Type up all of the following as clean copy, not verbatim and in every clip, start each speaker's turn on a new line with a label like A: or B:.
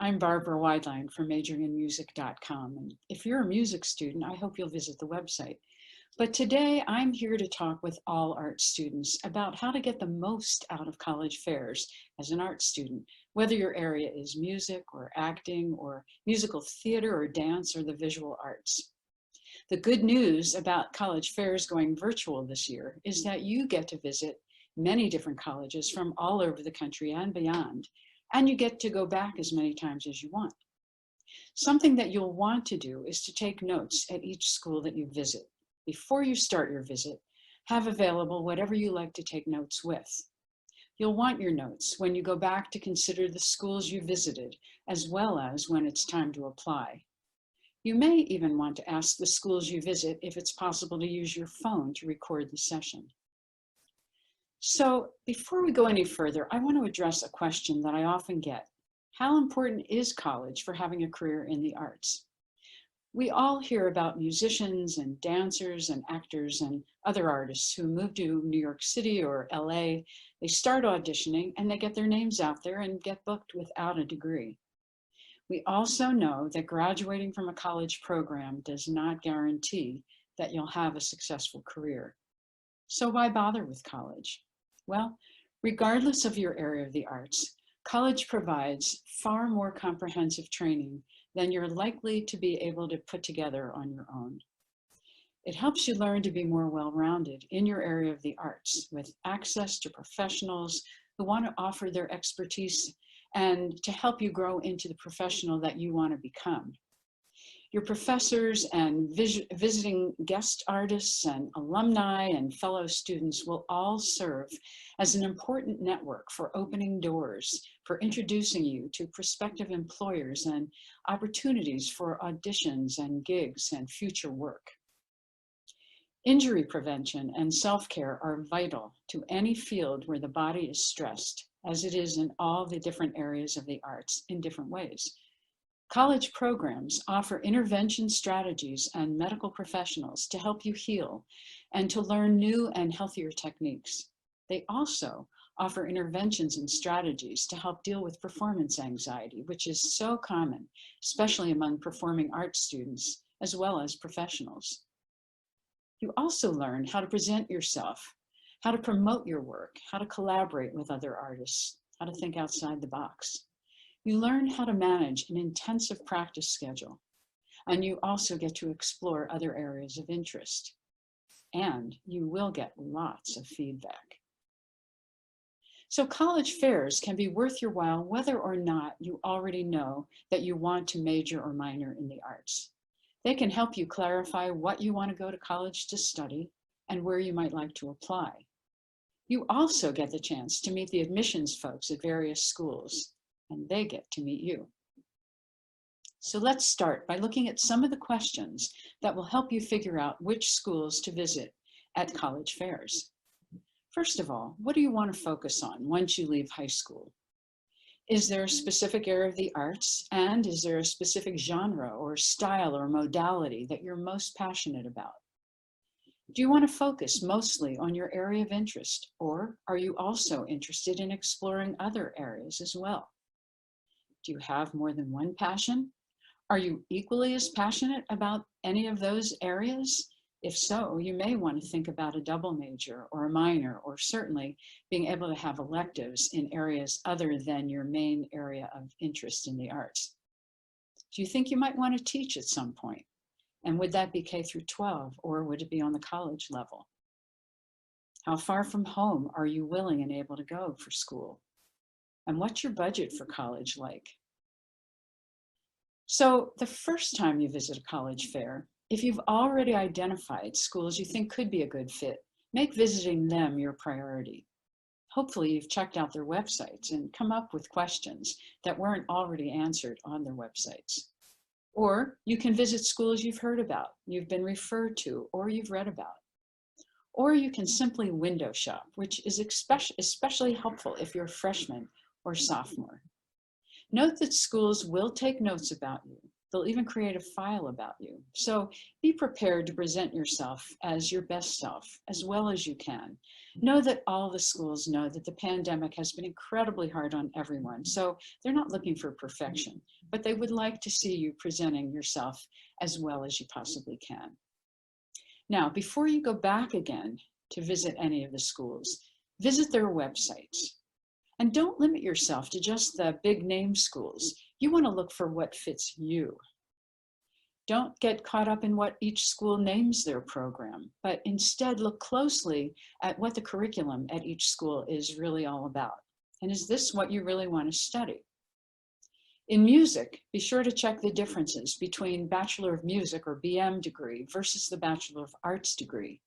A: I'm Barbra Weidlein from majoringinmusic.com. And if you're a music student, I hope you'll visit the website. But today I'm here to talk with all art students about how to get the most out of college fairs as an art student, whether your area is music or acting or musical theater or dance or the visual arts. The good news about college fairs going virtual this year is that you get to visit many different colleges from all over the country and beyond, and you get to go back as many times as you want. Something that you'll want to do is to take notes at each school that you visit. Before you start your visit, have available whatever you like to take notes with. You'll want your notes when you go back to consider the schools you visited, as well as when it's time to apply. You may even want to ask the schools you visit if it's possible to use your phone to record the session. So before we go any further, I want to address a question that I often get. How important is college for having a career in the arts? We all hear about musicians and dancers and actors and other artists who move to New York City or LA. They start auditioning and they get their names out there and get booked without a degree. We also know that graduating from a college program does not guarantee that you'll have a successful career. So why bother with college? Well, regardless of your area of the arts, college provides far more comprehensive training than you're likely to be able to put together on your own. It helps you learn to be more well-rounded in your area of the arts with access to professionals who want to offer their expertise and to help you grow into the professional that you want to become. Your professors and visiting guest artists and alumni and fellow students will all serve as an important network for opening doors, for introducing you to prospective employers and opportunities for auditions and gigs and future work. Injury prevention and self-care are vital to any field where the body is stressed, as it is in all the different areas of the arts in different ways. College programs offer intervention strategies and medical professionals to help you heal and to learn new and healthier techniques. They also offer interventions and strategies to help deal with performance anxiety, which is so common, especially among performing arts students, as well as professionals. You also learn how to present yourself, how to promote your work, how to collaborate with other artists, how to think outside the box. You learn how to manage an intensive practice schedule, and you also get to explore other areas of interest. And you will get lots of feedback. So college fairs can be worth your while whether or not you already know that you want to major or minor in the arts. They can help you clarify what you want to go to college to study and where you might like to apply. You also get the chance to meet the admissions folks at various schools, and they get to meet you. So let's start by looking at some of the questions that will help you figure out which schools to visit at college fairs. First of all, what do you want to focus on once you leave high school? Is there a specific area of the arts, and is there a specific genre or style or modality that you're most passionate about? Do you want to focus mostly on your area of interest, or are you also interested in exploring other areas as well? Do you have more than one passion? Are you equally as passionate about any of those areas? If so, you may want to think about a double major or a minor, or certainly being able to have electives in areas other than your main area of interest in the arts. Do you think you might want to teach at some point? And would that be K through 12, or would it be on the college level? How far from home are you willing and able to go for school? And what's your budget for college like? So the first time you visit a college fair, if you've already identified schools you think could be a good fit, make visiting them your priority. Hopefully you've checked out their websites and come up with questions that weren't already answered on their websites. Or you can visit schools you've heard about, you've been referred to, or you've read about. Or you can simply window shop, which is especially helpful if you're a freshman or sophomore. Note that schools will take notes about you. They'll even create a file about you. So be prepared to present yourself as your best self as well as you can. Know that all the schools know that the pandemic has been incredibly hard on everyone. So they're not looking for perfection, but they would like to see you presenting yourself as well as you possibly can. Now, before you go back again to visit any of the schools, visit their websites. And don't limit yourself to just the big name schools. You want to look for what fits you. Don't get caught up in what each school names their program, but instead look closely at what the curriculum at each school is really all about. And is this what you really want to study? In music, be sure to check the differences between Bachelor of Music or BM degree versus the Bachelor of Arts degree.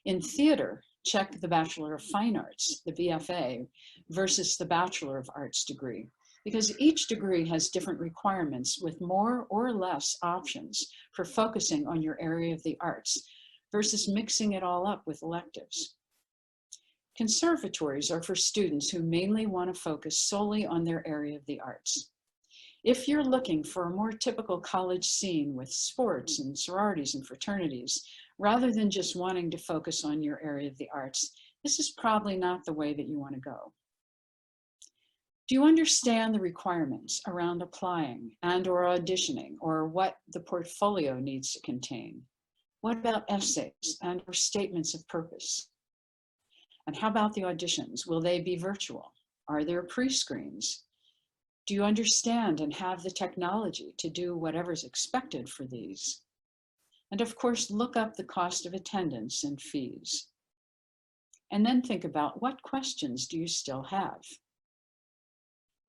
A: In theater, check the Bachelor of Fine Arts, the BFA, versus the Bachelor of Arts degree, because each degree has different requirements with more or less options for focusing on your area of the arts versus mixing it all up with electives. Conservatories are for students who mainly want to focus solely on their area of the arts. If you're looking for a more typical college scene with sports and sororities and fraternities, rather than just wanting to focus on your area of the arts, this is probably not the way that you want to go. Do you understand the requirements around applying and or auditioning, or what the portfolio needs to contain? What about essays and or statements of purpose? And how about the auditions? Will they be virtual? Are there pre-screens? Do you understand and have the technology to do whatever's expected for these? And of course, look up the cost of attendance and fees. And then think about what questions do you still have?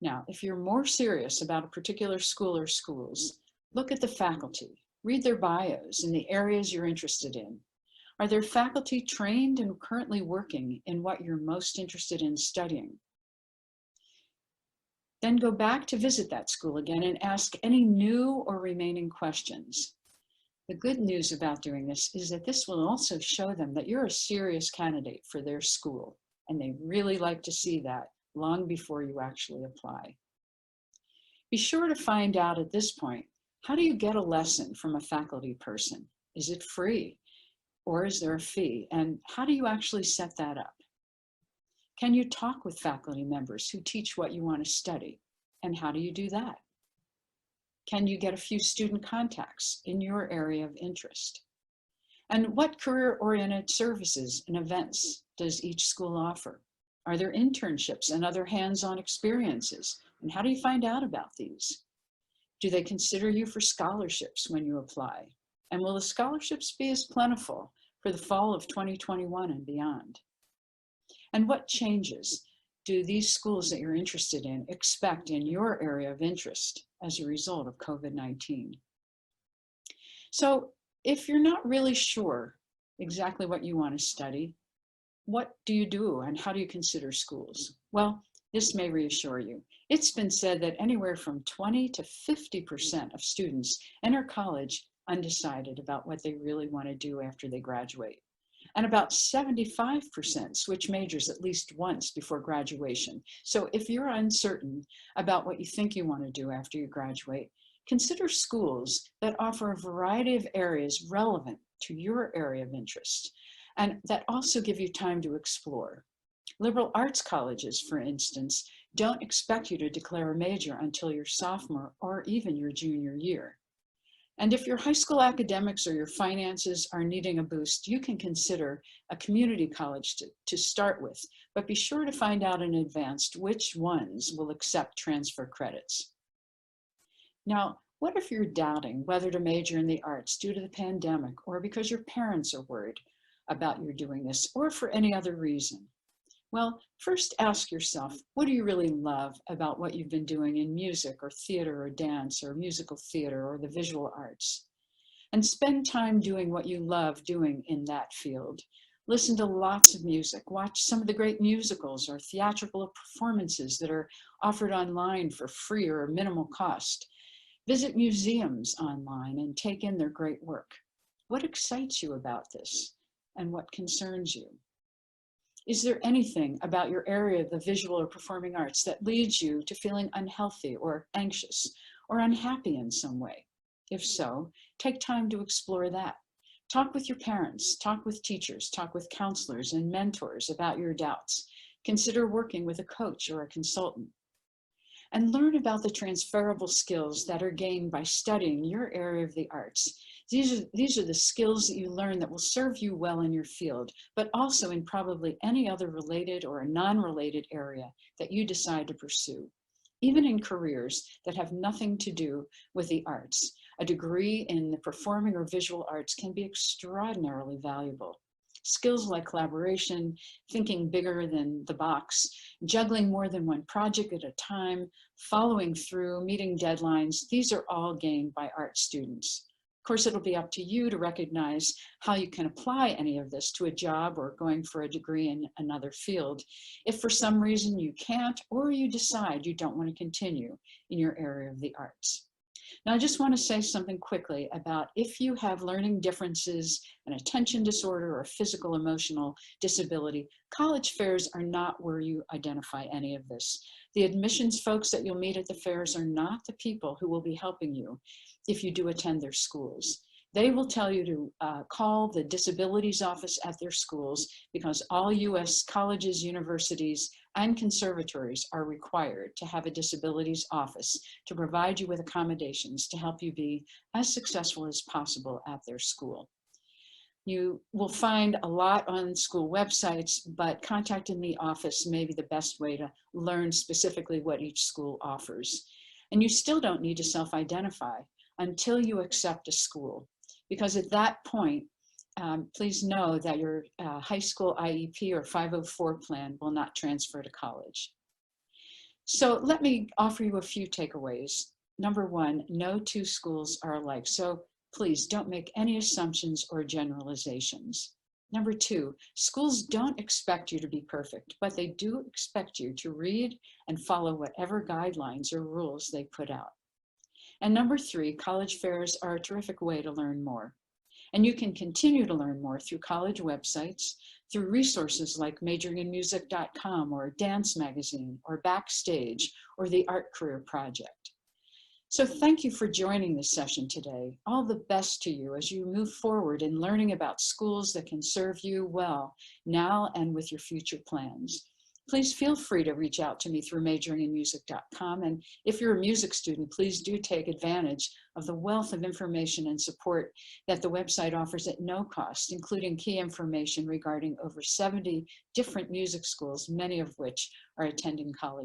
A: Now, if you're more serious about a particular school or schools, look at the faculty, read their bios in the areas you're interested in. Are there faculty trained and currently working in what you're most interested in studying? Then go back to visit that school again and ask any new or remaining questions. The good news about doing this is that this will also show them that you're a serious candidate for their school, and they really like to see that long before you actually apply. Be sure to find out at this point, how do you get a lesson from a faculty person? Is it free, or is there a fee? And how do you actually set that up? Can you talk with faculty members who teach what you want to study? And how do you do that? Can you get a few student contacts in your area of interest? And what career-oriented services and events does each school offer? Are there internships and other hands-on experiences? And how do you find out about these? Do they consider you for scholarships when you apply? And will the scholarships be as plentiful for the fall of 2021 and beyond? And what changes do these schools that you're interested in expect in your area of interest as a result of COVID-19? So if you're not really sure exactly what you want to study, what do you do and how do you consider schools? Well, this may reassure you. It's been said that anywhere from 20 to 50% of students enter college undecided about what they really want to do after they graduate. And about 75% switch majors at least once before graduation. So if you're uncertain about what you think you want to do after you graduate, consider schools that offer a variety of areas relevant to your area of interest, and that also give you time to explore. Liberal arts colleges, for instance, don't expect you to declare a major until your sophomore or even your junior year. And if your high school academics or your finances are needing a boost, you can consider a community college to start with, but be sure to find out in advance which ones will accept transfer credits. Now, what if you're doubting whether to major in the arts due to the pandemic, or because your parents are worried about your doing this, or for any other reason? Well, first ask yourself, what do you really love about what you've been doing in music or theater or dance or musical theater or the visual arts? And spend time doing what you love doing in that field. Listen to lots of music, watch some of the great musicals or theatrical performances that are offered online for free or minimal cost. Visit museums online and take in their great work. What excites you about this and what concerns you? Is there anything about your area of the visual or performing arts that leads you to feeling unhealthy or anxious or unhappy in some way? If so, take time to explore that. Talk with your parents, talk with teachers, talk with counselors and mentors about your doubts. Consider working with a coach or a consultant. And learn about the transferable skills that are gained by studying your area of the arts. These are the skills that you learn that will serve you well in your field, but also in probably any other related or a non-related area that you decide to pursue. Even in careers that have nothing to do with the arts, a degree in the performing or visual arts can be extraordinarily valuable. Skills like collaboration, thinking bigger than the box, juggling more than one project at a time, following through, meeting deadlines, these are all gained by art students. Of course, it'll be up to you to recognize how you can apply any of this to a job or going for a degree in another field. If for some reason you can't, or you decide you don't want to continue in your area of the arts. Now, I just want to say something quickly about if you have learning differences, an attention disorder, or physical emotional disability, college fairs are not where you identify any of this. The admissions folks that you'll meet at the fairs are not the people who will be helping you if you do attend their schools. They will tell you to call the disabilities office at their schools because all U.S. colleges, universities, and conservatories are required to have a disabilities office to provide you with accommodations to help you be as successful as possible at their school. You will find a lot on school websites, but contacting the office may be the best way to learn specifically what each school offers. And you still don't need to self-identify until you accept a school, because at that point, please know that your high school IEP or 504 plan will not transfer to college. So let me offer you a few takeaways. Number one, no two schools are alike. So please don't make any assumptions or generalizations. Number two, schools don't expect you to be perfect, but they do expect you to read and follow whatever guidelines or rules they put out. And number three, college fairs are a terrific way to learn more. And you can continue to learn more through college websites, through resources like majoringinmusic.com or Dance Magazine or Backstage or the Art Career Project. So thank you for joining this session today. All the best to you as you move forward in learning about schools that can serve you well now and with your future plans. Please feel free to reach out to me through majoringinmusic.com. And if you're a music student, please do take advantage of the wealth of information and support that the website offers at no cost, including key information regarding over 70 different music schools, many of which are attending college.